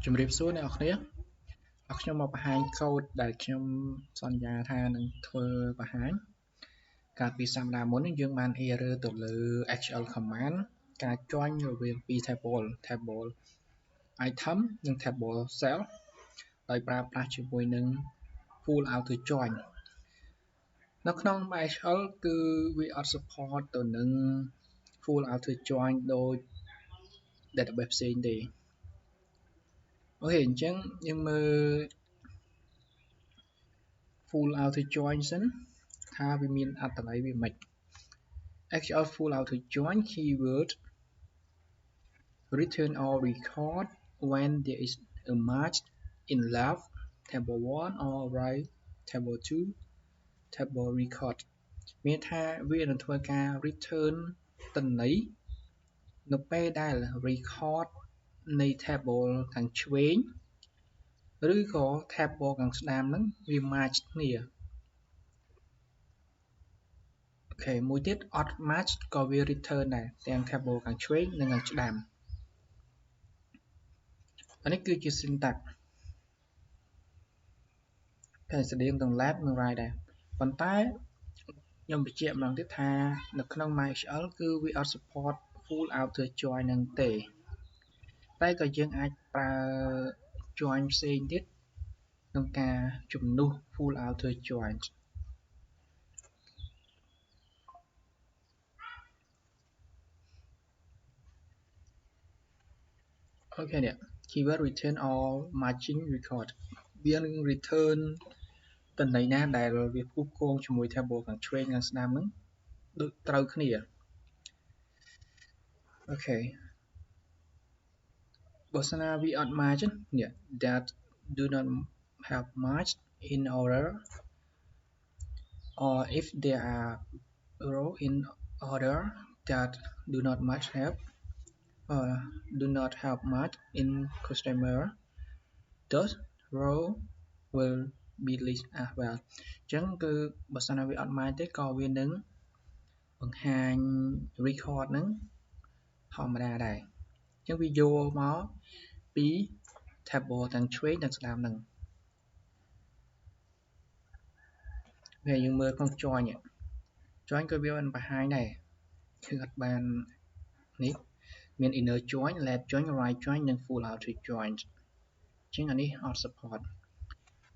ជំរាបសួរអ្នកនរគ្នាខ្ញុំមកបង្ហាញកូដដែលខ្ញុំសន្យាថានឹងធ្វើបង្ហាញកាលពីសប្តាហ៍មុនយើងបាន error ទៅលើ SQL command ការ join រវាងពីរ table item និង table cell ដោយប្រើប្រាស់ជាមួយនឹង full auto join នៅក្នុង SQL គឺវាអត់ support ទៅនឹង full auto join ដូច database ផ្សេងទេអូខេអញ្ចឹងយើងមើល full auto join សិនថាវាមានអត្ថន័យវាមិន SQL full auto join keyword return or record when there is a match in left table 1 or right table 2 table record មានថាវានឹងធ្វើការ return ទិន្នន័យនៅពេលដែល record នៃ table ខាងឆ្វេងឬក៏ table ខាងស្ដាមហ្នឹងវា match គ្នាអូខេមួយទៀតអត់ match ក៏វា return ដែរទាំង table ខាងឆ្វេងនិងខាងស្ដាំអានេះគឺជា syntax តែស្តៀងទាំង left និង right ដែរប៉ុន្តែខ្ញុំបញ្ជាក់ម្ដងទៀតថានៅក្នុង MySQL គឺវាអត់ support full auto join ហ្នឹងទេតែក៏យើងអាចប្រើ join ផ្សេងទៀតក្នុងការជំនួស full auto join អូខេនេះ keyword return all matching record វានឹង return ទិន្នន័យណាដែលវាផ្គូផ្គងជាមួយ table ខាងឆ្វេងនិងស្ដាំហ្នឹងដូចត្រូវគ្នាអូខេបើសិនណាវាអត់ match នេះ that do not have match in order or if there are row in order that do not match have do not have match in customer those row will be list as well អញ្ចឹងគឺបើសិនណាវាអត់ match ទេក៏វានឹងបង្ហាញ record ហ្នឹងធម្មតាដែរអញ្ចឹងវាយកមកពី table ទាំងឆ្វេងនិងស្ដាំហ្នឹងពេលយើងមើលក្នុង join ក៏វាបានបង្ហាញដែរគឺអត់បាននេះមាន inner join left join right join និង full auto join អញ្ចឹងអានេះអត់ support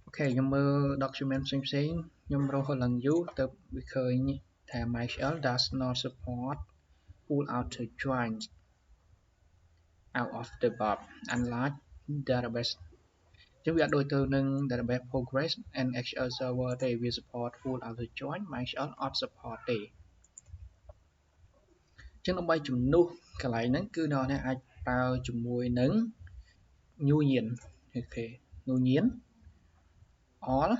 អូខេខ្ញុំមើល document ផ្សេងខ្ញុំរកឡើងយូរទៅវាឃើញថា MySQL does not support full auto join out of the box unlike database អញ្ចឹងវាអត់ដូចទៅនឹង database Progress and SQL Server ទេវា support full auto join MySQL អត់ support ទេអញ្ចឹងដើម្បីជំនួសកន្លែងហ្នឹងគឺអ្នកនរអាចប្រើជាមួយនឹង union អូខេ union all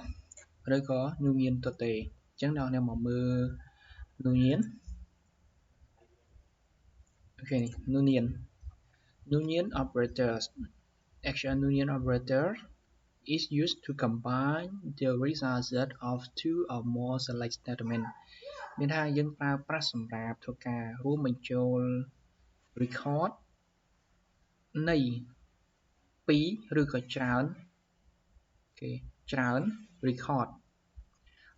ឬក៏ union ទទេអញ្ចឹងអ្នកនរមកមើល union អូខេ union operators SQL union operator is used to combine the results of two or more select statements មានថាយើងប្រើប្រាស់សម្រាប់ធ្វើការរួមបញ្ចូល record នៃ2ឬក៏ច្រើនគេច្រើន record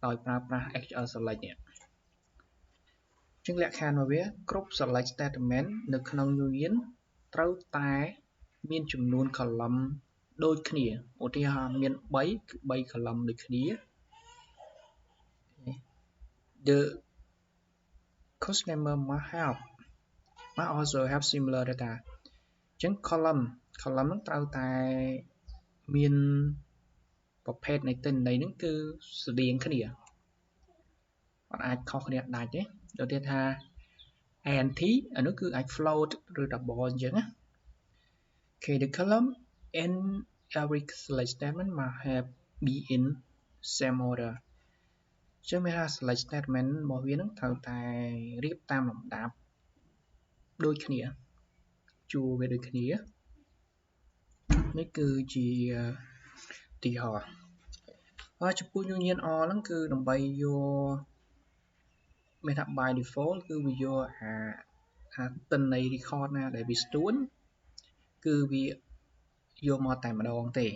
ដោយប្រើប្រាស់ SQL select នេះជាងលក្ខខណ្ឌរបស់វាគ្រប់ select statement នៅក្នុង union ត្រូវតែមានចំនួន column ដូចគ្នាឧទាហរណ៍មាន3គឺ3 column ដូចគ្នា the customer must also have similar data អញ្ចឹង column ហ្នឹងត្រូវតែមានប្រភេទនៃទិន្នន័យហ្នឹងគឺស្តៀងគ្នាអត់អាចខុសគ្នាដាច់ទេដូចទៀតថា int អានោះគឺអាច float ឬ double អញ្ចឹងណា okay the column in every select statement must have be in same order អញ្ចឹងមានថា select statement របស់វានឹងត្រូវតែរៀបតាមលំដាប់ដូចគ្នាជួរវាដូចគ្នានេះគឺជាឧទាហរណ៍ហើយចំពោះ union all ហ្នឹងគឺដើម្បីយកមានថា by default គឺវាយកអាទិន្នន័យ record ណាដែលវាស្ទួនគឺវា vô một tại mà đòn tỉ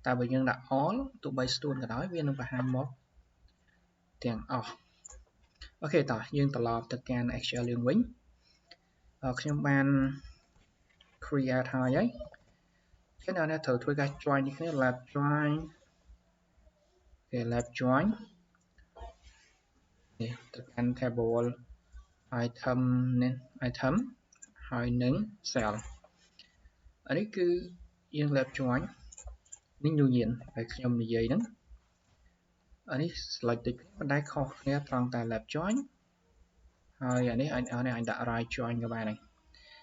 tại vì nhưng đã all tụ bay stone cả đó viên nó phải hai một tiền ok tỏ nhưng tỏ lọt thực can Excel liên quýnh trong ban create hai ấy cái nào này thử thôi cái join như thế là join để là join thực can table item nên item hai nâng cell ở đây cứ yên là join nên nhiều diện phải trong như vậy đó ở đây select cái đáy kho nghe trong tài là joinហើយអានេះអញដាក់ right join ក៏បានដែរ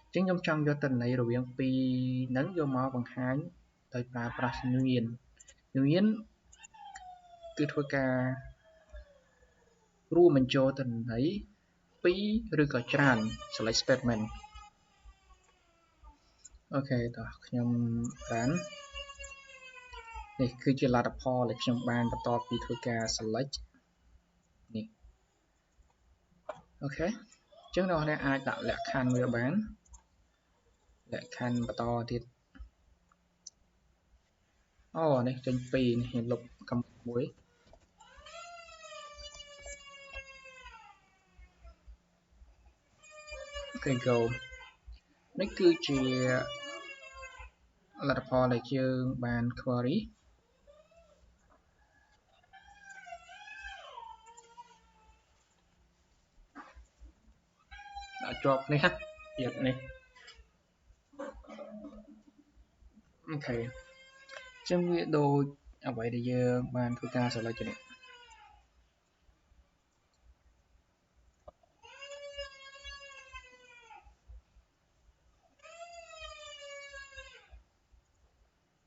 អញ្ចឹងខ្ញុំចង់យកទិន្នន័យរវាងពីរហ្នឹងយកមកបង្ហាញដោយប្រើប្រាស់ជំនាញគឺធ្វើការរួមបញ្ចូលទិន្នន័យពីរឬក៏ច្រើន select statement អូខេតោះខ្ញុំបាននេះគឺជាលទ្ធផលដែលខ្ញុំបានបន្ទាប់ពីធ្វើការ select នេះអូខេអញ្ចឹងអ្នកអាចដាក់លក្ខខណ្ឌវាបានលក្ខខណ្ឌបន្តទៀតអូនេះចេញ2នេះខ្ញុំលុបកំមួយអូខេ go នេះគឺជាលទ្ធផលដែលយើងបាន query ដាក់ជាប់នេះទៀតនេះអូខេចឹងវាដូចអ្វីដែលយើងបានធ្វើការ select នេះ